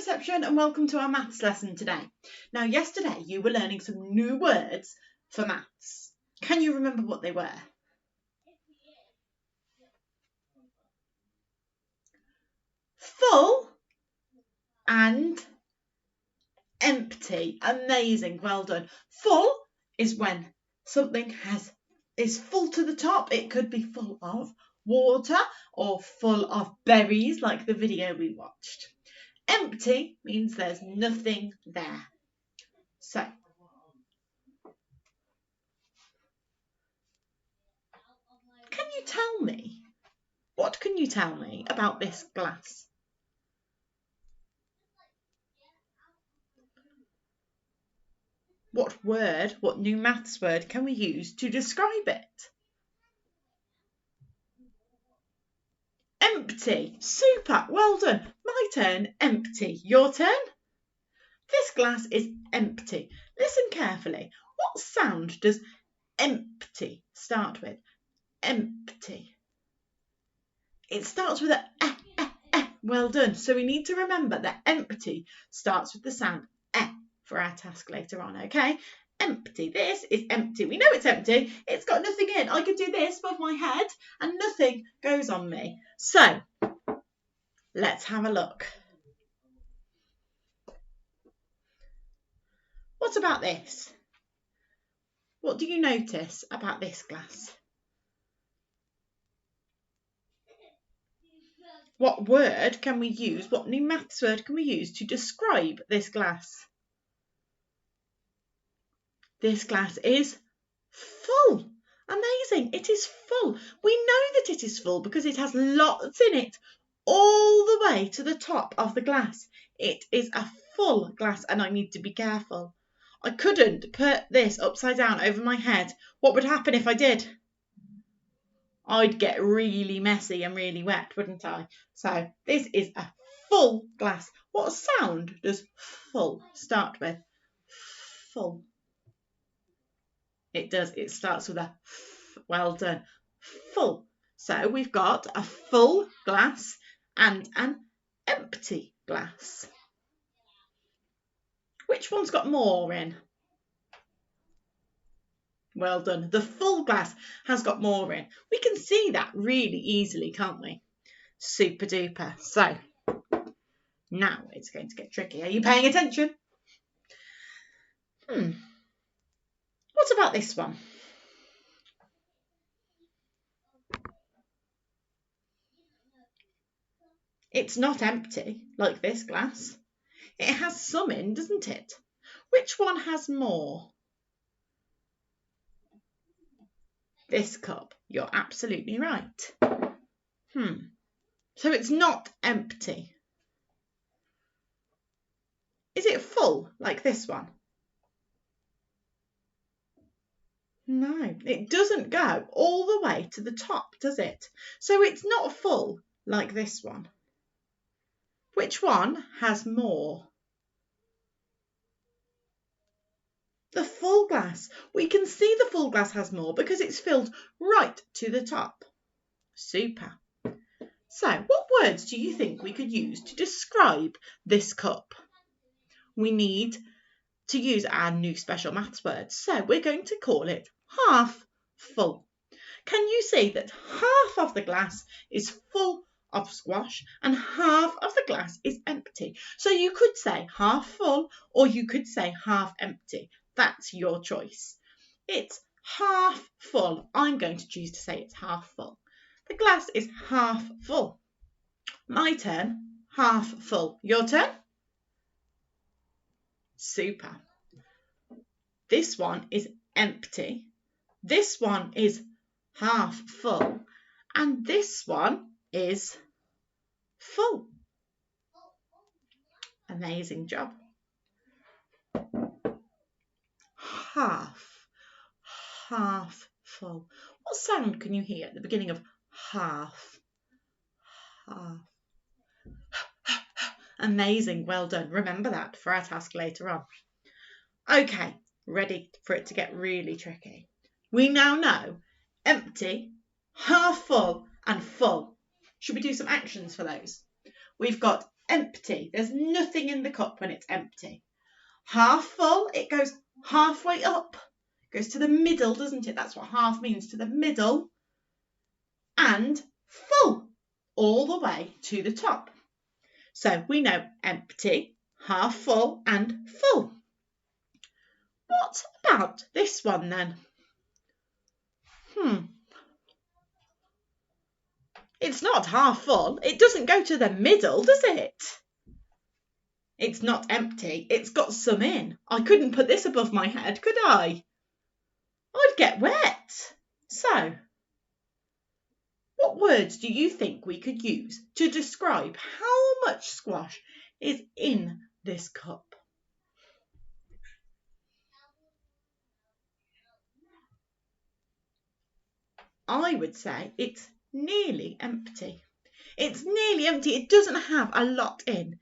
Perception and welcome to our maths lesson today. Now yesterday you were learning some new words for maths. Can you remember what they were? Full and empty. Amazing, well done. Full is when something is full to the top. It could be full of water or full of berries like the video we watched. Empty means there's nothing there. So, what can you tell me about this glass? What new maths word can we use to describe it? Empty. Super, well done. My turn, empty. Your turn? This glass is empty. Listen carefully. What sound does empty start with? Empty. It starts with a Well done. So we need to remember that empty starts with the sound for our task later on, okay? Empty. This is empty. We know it's empty. It's got nothing in. I could do this above my head and nothing goes on me. So, let's have a look. What about this? What do you notice about this glass? What word can we use? What new maths word can we use to describe this glass? This glass is full. Amazing. It is full. We know that it is full because it has lots in it all the way to the top of the glass. It is a full glass and I need to be careful. I couldn't put this upside down over my head. What would happen if I did? I'd get really messy and really wet, wouldn't I? So this is a full glass. What sound does full start with? Full. It does. It starts with a f. Well done. Full. So we've got a full glass and an empty glass. Which one's got more in? Well done. The full glass has got more in. We can see that really easily, can't we? Super duper. So now it's going to get tricky. Are you paying attention? What about this one? It's not empty like this glass. It has some in, doesn't it? Which one has more? This cup. You're absolutely right. So it's not empty. Is it full like this one? No, it doesn't go all the way to the top, does it? So it's not full like this one. Which one has more? The full glass. We can see the full glass has more because it's filled right to the top. Super. So, what words do you think we could use to describe this cup? We need to use our new special maths word. So, we're going to call it half full. Can you see that half of the glass is full of squash and half of the glass is empty? So, you could say half full or you could say half empty. That's your choice. It's half full. I'm going to choose to say it's half full. The glass is half full. My turn, half full. Your turn? Super. This one is empty. This one is half full. And this one is full. Amazing job. Half full. What sound can you hear at the beginning of half? Half. Amazing, well done. Remember that for our task later on. Okay, ready for it to get really tricky. We now know empty, half full and full. Should we do some actions for those? We've got empty. There's nothing in the cup when it's empty. Half full, it goes halfway up. It goes to the middle, doesn't it? That's what half means, to the middle. And full, all the way to the top. So we know empty, half full, and full. What about this one then? It's not half full. It doesn't go to the middle, does it? It's not empty. It's got some in. I couldn't put this above my head, could I? I'd get wet. So, what words do you think we could use to describe how much squash is in this cup? I would say it's nearly empty. It's nearly empty. It doesn't have a lot in.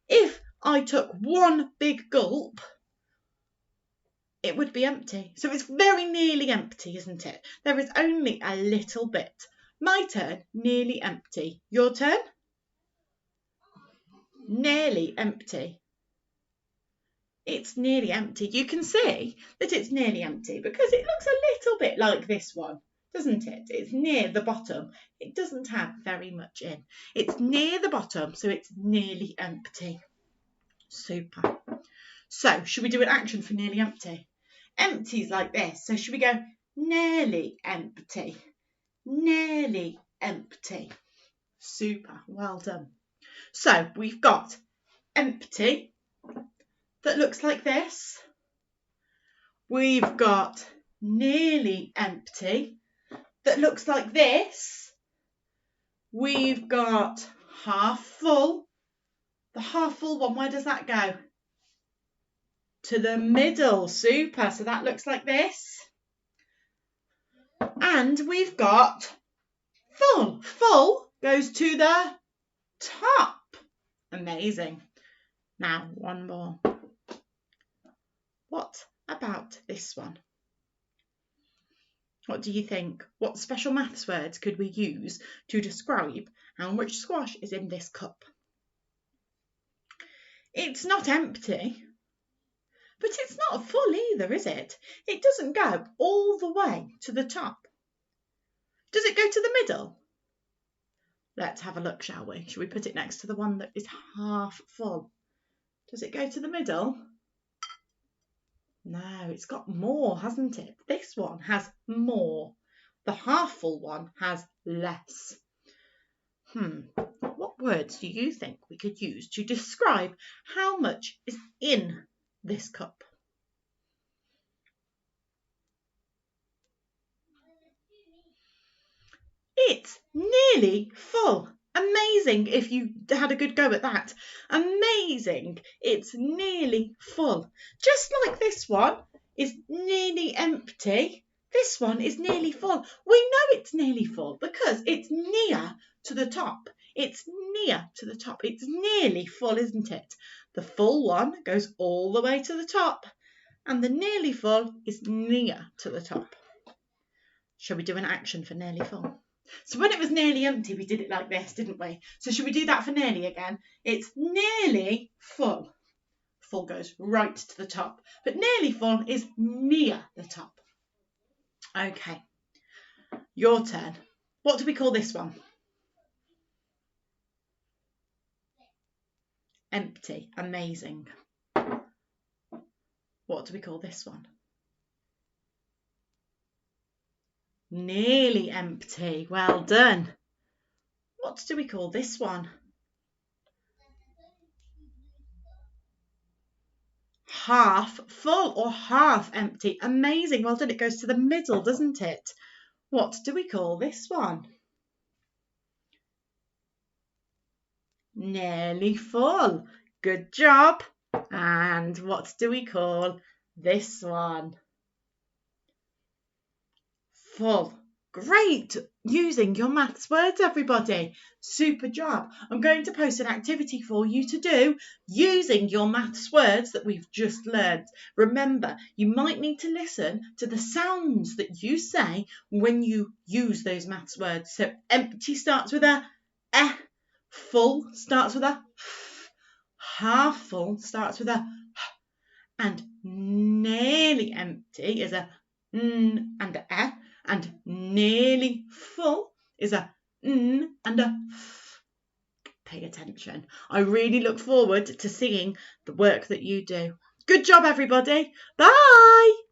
If I took one big gulp, it would be empty. So it's very nearly empty, isn't it? There is only a little bit. My turn, nearly empty. Your turn? Nearly empty. It's nearly empty. You can see that it's nearly empty because it looks a little bit like this one, doesn't it? It's near the bottom. It doesn't have very much in. It's near the bottom, so it's nearly empty. Super. So, should we do an action for nearly empty? Empty's like this. So, should we go nearly empty? Nearly empty. Super. Well done. So, we've got empty that looks like this. We've got nearly empty that looks like this. We've got half full. The half full one, where does that go? To the middle. Super. So that looks like this. And we've got full. Full goes to the top. Amazing. Now, one more. What about this one? What do you think? What special maths words could we use to describe how much squash is in this cup? It's not empty, but it's not full either, is it? It doesn't go all the way to the top. Does it go to the middle? Let's have a look, shall we? Shall we put it next to the one that is half full? Does it go to the middle? No, it's got more, hasn't it? This one has more. The half full one has less. What words do you think we could use to describe how much is in this cup? It's nearly full. Amazing if you had a good go at that. Amazing. It's nearly full. Just like this one is nearly empty, this one is nearly full. We know it's nearly full because it's near to the top. It's near to the top. It's nearly full, isn't it? The full one goes all the way to the top and the nearly full is near to the top. Shall we do an action for nearly full? So when it was nearly empty, we did it like this, didn't we? So should we do that for nearly again? It's nearly full. Full goes right to the top, but nearly full is near the top. Okay, your turn. What do we call this one? Empty. Amazing. What do we call this one? Nearly empty. Well done. What do we call this one? Half full or half empty. Amazing. Well done. It goes to the middle, doesn't it? What do we call this one? Nearly full. Good job. And what do we call this one? Full. Great. Using your maths words, everybody. Super job. I'm going to post an activity for you to do using your maths words that we've just learned. Remember, you might need to listen to the sounds that you say when you use those maths words. So empty starts with a full starts with a f. half full starts with a h, and nearly empty is a n and a f, and nearly full is a n and a f. Pay attention. I really look forward to seeing the work that you do. Good job, everybody. Bye.